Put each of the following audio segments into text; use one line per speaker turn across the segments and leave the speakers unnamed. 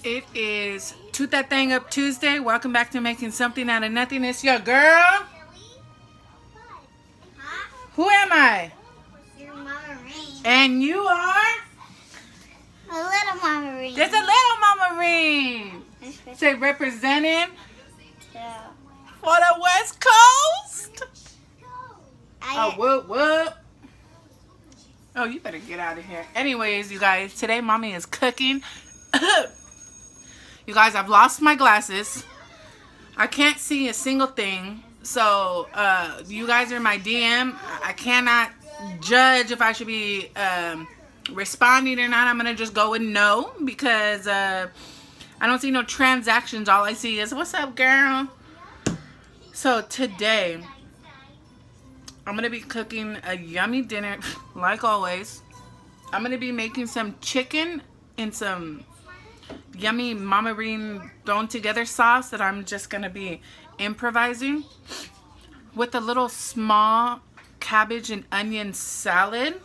It is Toot That Thing Up Tuesday. Welcome back to Making Something Out of Nothing. It's your girl. Who am I?
Your Mama Ring.
And you are?
A little Mama Ring.
There's a little Mama Ring. Say representing
Yeah.
for the West Coast.
I,
Whoop, whoop. Oh, you better get out of here. Anyways, you guys, today Mommy is cooking. You guys, I've lost my glasses. I can't see a single thing. So, you guys are my DM. I cannot judge if I should be responding or not. I'm going to just go with no because I don't see no transactions. All I see is, what's up, girl? So, today, I'm going to be cooking a yummy dinner, like always. I'm going to be making some chicken and some yummy Mama Ring thrown together sauce that I'm just going to be improvising with a little small cabbage and onion salad.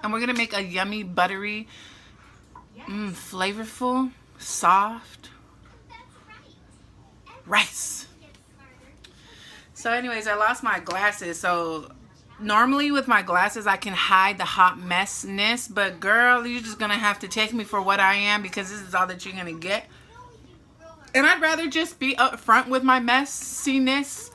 And we're going to make a yummy, buttery, flavorful, soft rice. So anyways, I lost my glasses. So normally with my glasses, I can hide the hot messness. But girl, you're just going to have to take me for what I am because this is all that you're going to get. And I'd rather just be upfront with my messiness,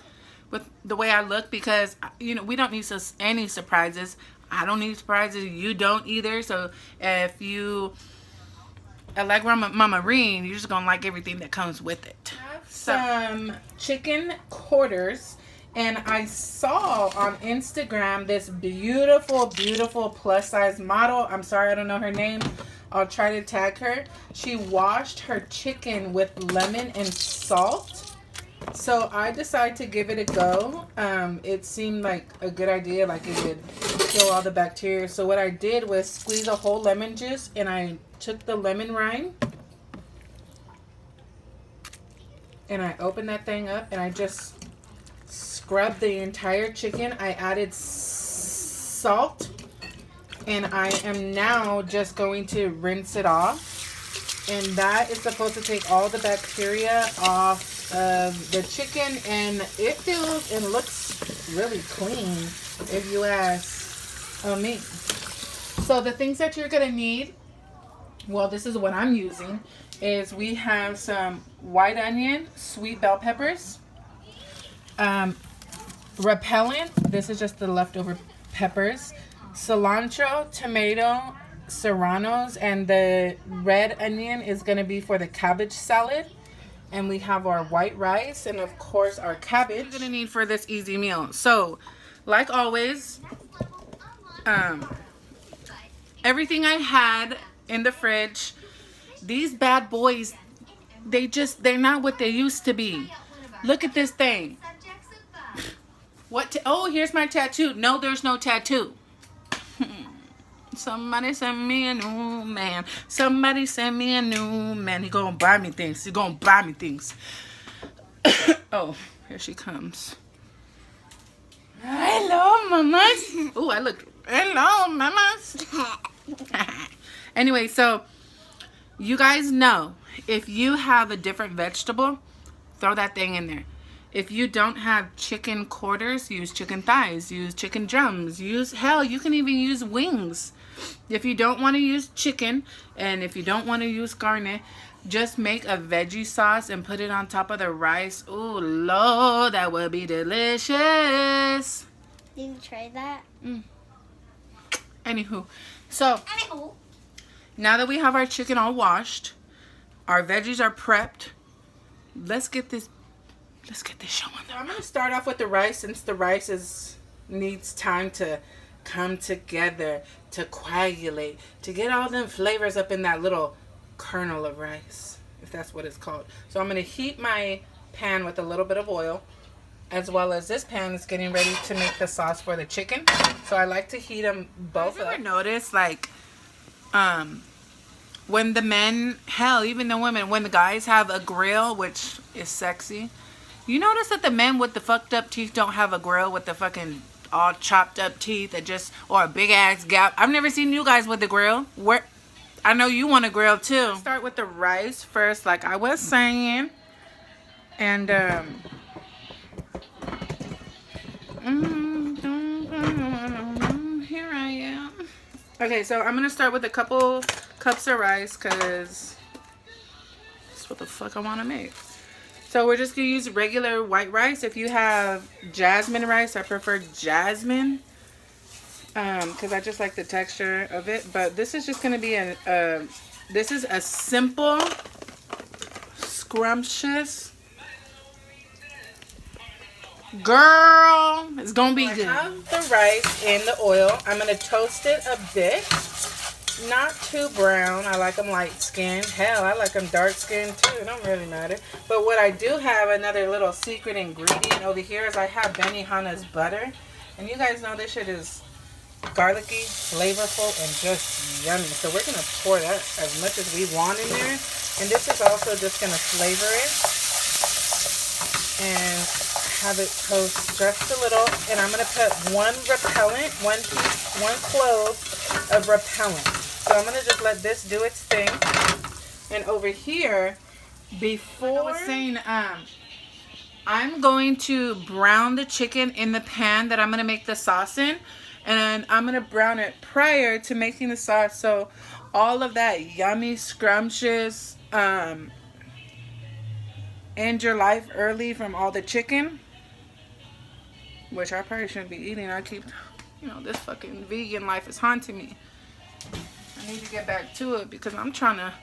with the way I look, because, you know, we don't need any surprises. I don't need surprises. You don't either. So if you like Mama Ring, you're just going to like everything that comes with it. Some chicken quarters. And I saw on Instagram this beautiful, beautiful plus size model. I'm sorry, I don't know her name. I'll try to tag her. She washed her chicken with lemon and salt. So I decided to give it a go. It seemed like a good idea, like it would kill all the bacteria. So what I did was squeeze a whole lemon juice and I took the lemon rind and I opened that thing up and I just scrubbed the entire chicken. I added salt. And I am now just going to rinse it off. And that is supposed to take all the bacteria off of the chicken. And it feels and looks really clean, if you ask me. So the things that you're going to need, well, this is what I'm using, is we have some white onion, sweet bell peppers, repellent. This is just the leftover peppers. Cilantro, tomato, serranos, and the red onion is going to be for the cabbage salad. And we have our white rice and, of course, our cabbage. What you're going to need for this easy meal. So, like always, everything I had in the fridge, these bad boys, they're not what they used to be. Look at this thing. Oh, here's my tattoo. No, there's no tattoo. Somebody send me a new man. Somebody send me a new man. He gonna buy me things. He gonna buy me things. Oh, here she comes. Hello, mamas. Oh, I look. Hello, mamas. Anyway, so you guys know if you have a different vegetable, throw that thing in there. If you don't have chicken quarters, use chicken thighs, use chicken drums, hell, you can even use wings. If you don't want to use chicken, and if you don't want to use garnet, just make a veggie sauce and put it on top of the rice. Ooh, Lord, that would be delicious.
Did you try that?
Anywho, so now that we have our chicken all washed, our veggies are prepped, let's get this show on. I'm going to start off with the rice, since the rice needs time to come together, to coagulate, to get all them flavors up in that little kernel of rice, if that's what it's called. So I'm going to heat my pan with a little bit of oil, as well as this pan is getting ready to make the sauce for the chicken. So I like to heat them both up. Have you ever noticed, like, when the men, hell, even the women, when the guys have a grill, which is sexy, you notice that the men with the fucked up teeth don't have a grill with the fucking all chopped up teeth, or a big ass gap. I've never seen you guys with a grill. I know you want to grill too. Start with the rice first, like I was saying. And here I am. Okay, so I'm gonna start with a couple cups of rice because that's what the fuck I want to make. So we're just gonna use regular white rice. If you have jasmine rice, I prefer jasmine because I just like the texture of it. But this is just gonna be this is a simple, scrumptious. Girl, it's gonna be good. I have the rice in the oil. I'm gonna toast it a bit. Not too brown. I like them light skinned. Hell, I like them dark skinned too. It don't really matter. But what I do have, another little secret ingredient over here, is I have Benihana's butter. And you guys know this shit is garlicky, flavorful, and just yummy. So we're gonna pour that as much as we want in there. And this is also just gonna flavor it. And have it toast just a little, and I'm gonna put one clove of repellent. So I'm gonna just let this do its thing. And over here, before I was saying, I'm going to brown the chicken in the pan that I'm gonna make the sauce in, and I'm gonna brown it prior to making the sauce. So all of that yummy, scrumptious, end your life early from all the chicken, which I probably shouldn't be eating. I keep, you know, this fucking vegan life is haunting me. I need to get back to it because I'm trying to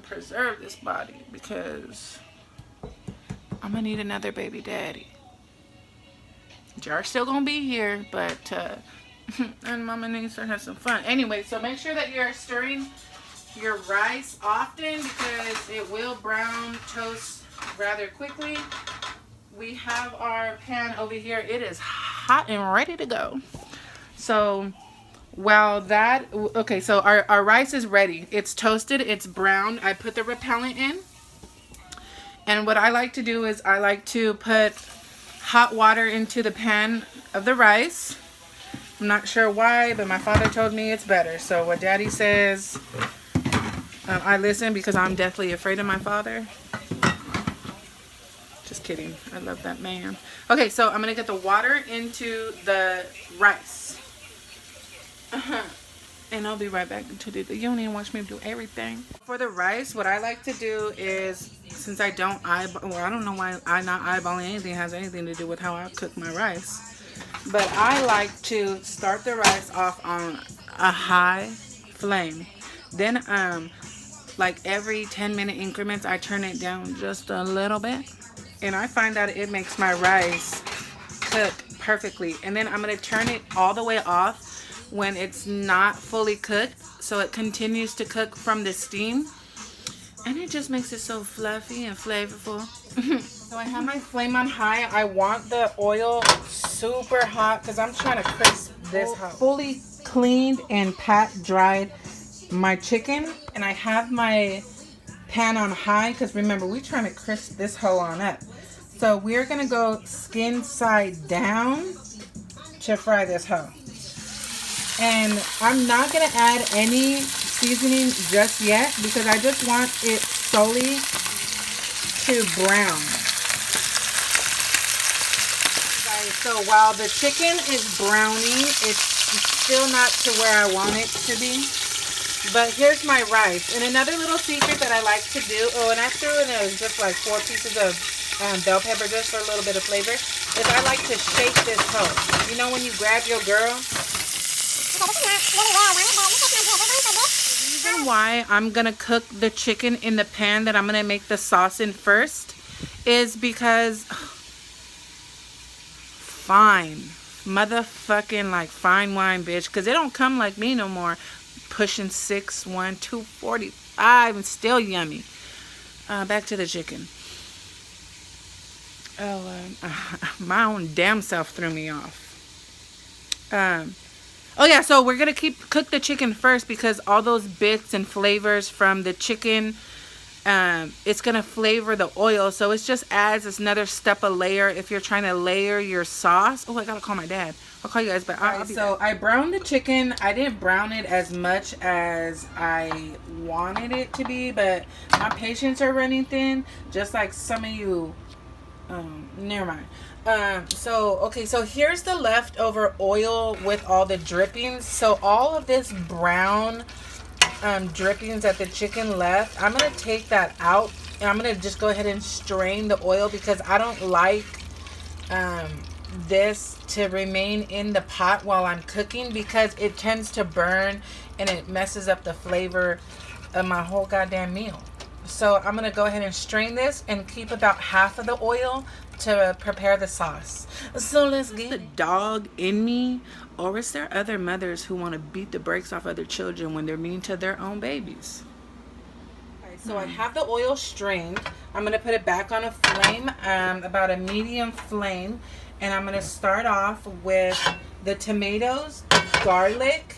preserve this body because I'm gonna need another baby daddy. Jar's still gonna be here, but and Mama needs to have some fun. Anyway, so make sure that you're stirring your rice often because it will brown toast rather quickly. We have our pan over here. It is hot and ready to go. So while that, okay, so our rice is ready. It's toasted, it's brown. I put the repellent in. And what I like to do is I like to put hot water into the pan of the rice. I'm not sure why, but my father told me it's better. So what Daddy says, I listen because I'm deathly afraid of my father. Just kidding. I love that man. Okay, so I'm going to get the water into the rice. And I'll be right back to do the, you don't even watch me do everything. For the rice, what I like to do is, since I don't eyeball, well, I don't know why I'm not eyeballing anything has anything to do with how I cook my rice. But I like to start the rice off on a high flame. Then, like every 10-minute increments, I turn it down just a little bit. And I find that it makes my rice cook perfectly. And then I'm going to turn it all the way off when it's not fully cooked. So it continues to cook from the steam. And it just makes it so fluffy and flavorful. So I have my flame on high. I want the oil super hot because I'm trying to crisp this hot. Fully cleaned and pat dried my chicken. And I have my pan on high because remember, we're trying to crisp this hoe on up. So we're going to go skin side down to fry this hoe. And I'm not going to add any seasoning just yet because I just want it solely to brown. So while the chicken is browning, it's still not to where I want it to be. But here's my rice. And another little secret that I like to do, oh, and I threw in just like 4 pieces of bell pepper just for a little bit of flavor, is I like to shake this hoe. You know when you grab your girl? The reason why I'm going to cook the chicken in the pan that I'm going to make the sauce in first is because fine motherfucking like fine wine, bitch, because it don't come like me no more. Pushing 6'1", 245 and still yummy. Back to the chicken. Oh, my own damn self threw me off. Oh yeah, so we're gonna cook the chicken first because all those bits and flavors from the chicken it's gonna flavor the oil, so it just adds another step of layer if you're trying to layer your sauce. Oh, I gotta call my dad. I'll call you guys back. I'll be so back. I browned the chicken. I didn't brown it as much as I wanted it to be, but my patience are running thin, just like some of you. Never mind. So here's the leftover oil with all the drippings. So all of this brown drippings that the chicken left, I'm gonna take that out, and I'm gonna just go ahead and strain the oil, because I don't like this to remain in the pot while I'm cooking, because it tends to burn and it messes up the flavor of my whole goddamn meal. So I'm gonna go ahead and strain this and keep about half of the oil to prepare the sauce. So let's get the dog in me, or is there other mothers who want to beat the brakes off other children when they're mean to their own babies? Okay, so I have the oil strained. I'm gonna put it back on a flame, about a medium flame, and I'm gonna start off with the tomatoes, the garlic,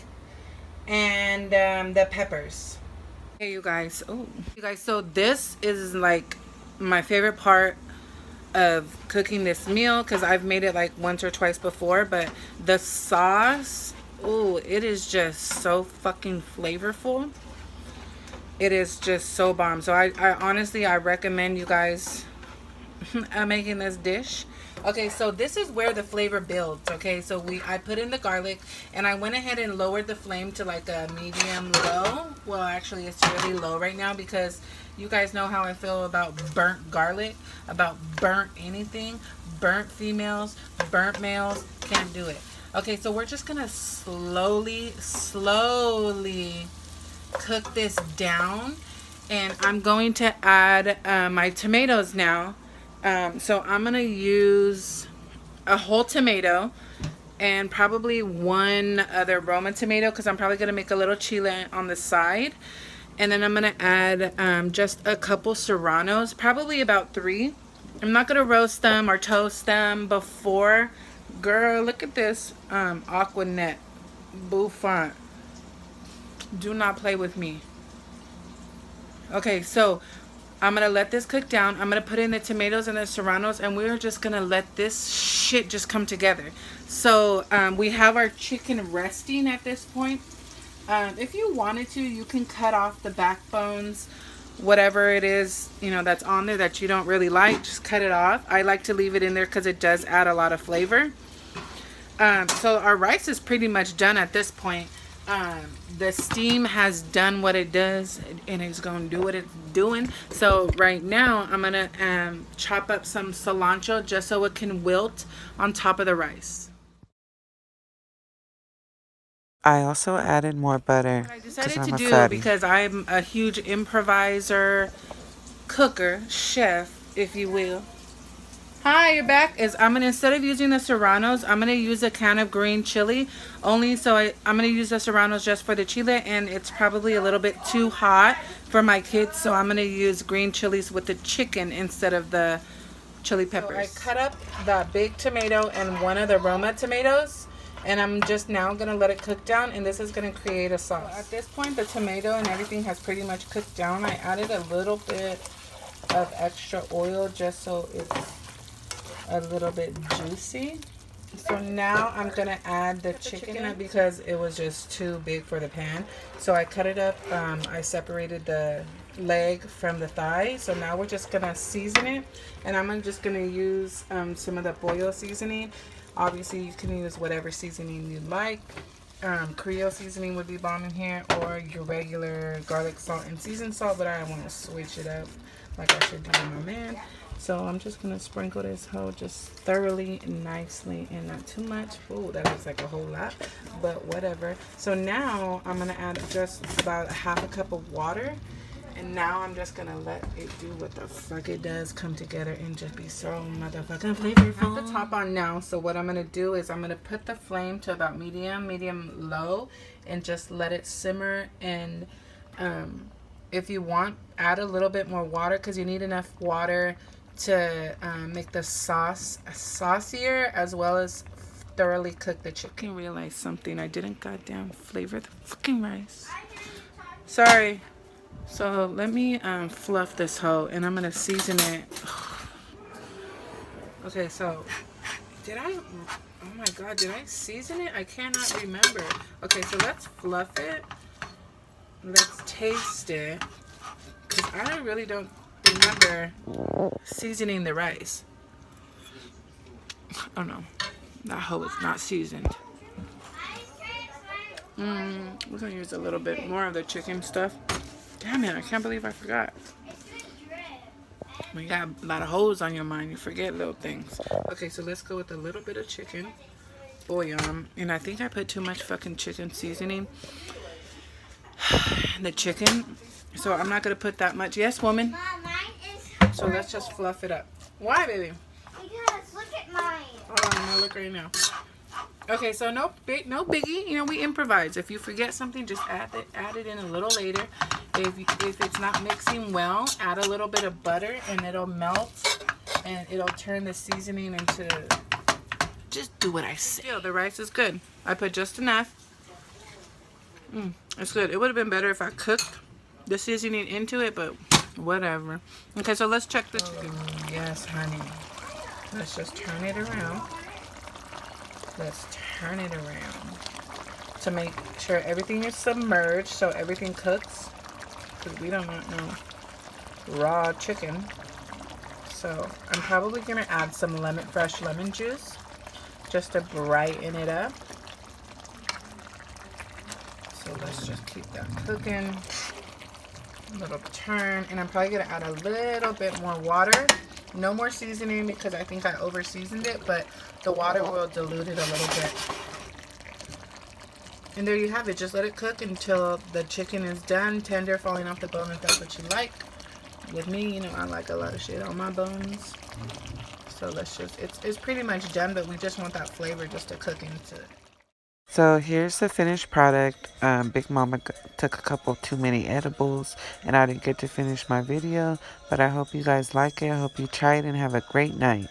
and the peppers. Hey, you guys. Oh, you guys. So this is like my favorite part of cooking this meal, because I've made it like once or twice before, but the sauce, oh, it is just so fucking flavorful. It is just so bomb. So I honestly, I recommend you guys making this dish. Okay, so this is where the flavor builds. Okay, so I put in the garlic, and I went ahead and lowered the flame to like a medium low. Well, actually it's really low right now, because you guys know how I feel about burnt garlic, about burnt anything, burnt females, burnt males, can't do it. Okay, so we're just gonna slowly cook this down, and I'm going to add my tomatoes now. So I'm gonna use a whole tomato and probably one other Roma tomato, because I'm probably gonna make a little chile on the side. And then I'm gonna add just a couple serranos, probably about 3. I'm not gonna roast them or toast them before. Girl, look at this Aquanet bouffant. Do not play with me. Okay, so I'm gonna let this cook down. I'm gonna put in the tomatoes and the serranos, and we're just gonna let this shit just come together. So we have our chicken resting at this point. If you wanted to, you can cut off the backbones, whatever it is, you know, that's on there that you don't really like, just cut it off. I like to leave it in there because it does add a lot of flavor. So our rice is pretty much done at this point. The steam has done what it does, and it's going to do what it's doing. So right now I'm going to chop up some cilantro just so it can wilt on top of the rice.
I also added more butter.
What I decided to do, because I'm a huge improviser, cooker, chef, if you will. Hi, you're back. I'm gonna, instead of using the serranos, I'm gonna use a can of green chili. Only so I'm gonna use the serranos just for the chile, and it's probably a little bit too hot for my kids, so I'm gonna use green chilies with the chicken instead of the chili peppers. So I cut up the big tomato and one of the Roma tomatoes, and I'm just now gonna let it cook down, and this is gonna create a sauce. So at this point, the tomato and everything has pretty much cooked down. I added a little bit of extra oil just so it's a little bit juicy. So now I'm gonna add the chicken because it was just too big for the pan. So I cut it up. I separated the leg from the thigh. So now we're just gonna season it, and I'm just gonna use some of the boil seasoning. Obviously, you can use whatever seasoning you like. Creole seasoning would be bomb in here, or your regular garlic salt and seasoned salt, but I want to switch it up like I should do with my man. So I'm just going to sprinkle this whole just thoroughly and nicely, and not too much. Oh, that looks like a whole lot, but whatever. So now I'm going to add just about half a cup of water. And now I'm just going to let it do what the fuck it does, come together and just be so motherfucking flavorful. I have the top on now, so what I'm going to do is I'm going to put the flame to about medium low, and just let it simmer. And if you want, add a little bit more water, because you need enough water to make the sauce saucier, as well as thoroughly cook the chicken. I realized something. I didn't goddamn flavor the fucking rice. Sorry. So let me fluff this hoe, and I'm gonna season it. Okay, so did I? Oh my god, did I season it? I cannot remember. Okay, so let's fluff it. Let's taste it, because I really don't remember seasoning the rice. Oh no, that hoe is not seasoned. We're gonna use a little bit more of the chicken stuff. Damn it, I can't believe I forgot. When you got a lot of holes on your mind, you forget little things. Okay, so let's go with a little bit of chicken bouillon. And I think I put too much fucking chicken seasoning. The chicken. So I'm not gonna put that much. Yes, woman?
Mom, mine is
So let's just fluff it up. Why, baby?
because look at mine.
Hold on, I'm gonna look right now. Okay, so no biggie. You know, we improvise. If you forget something, just add it in a little later. If it's not mixing well, add a little bit of butter and it'll melt and it'll turn the seasoning into. Just do what I say. Still, the rice is good. I put just enough. It's good. It would have been better if I cooked the seasoning into it, but whatever. Okay, so let's check the chicken. Yes, honey. Let's just turn it around. Let's turn it around to make sure everything is submerged so everything cooks, because we don't want no raw chicken. So I'm probably going to add some fresh lemon juice just to brighten it up. So let's just keep that cooking. A little turn, and I'm probably going to add a little bit more water. No more seasoning because I think I over seasoned it, but the water will dilute it a little bit. And there you have it. Just let it cook until the chicken is done, tender, falling off the bone if that's what you like. With me, you know, I like a lot of shit on my bones. So let's just, it's pretty much done, but we just want that flavor just to cook into it.
So here's the finished product. Big Mama took a couple too many edibles and I didn't get to finish my video, but I hope you guys like it. I hope you try it and have a great night.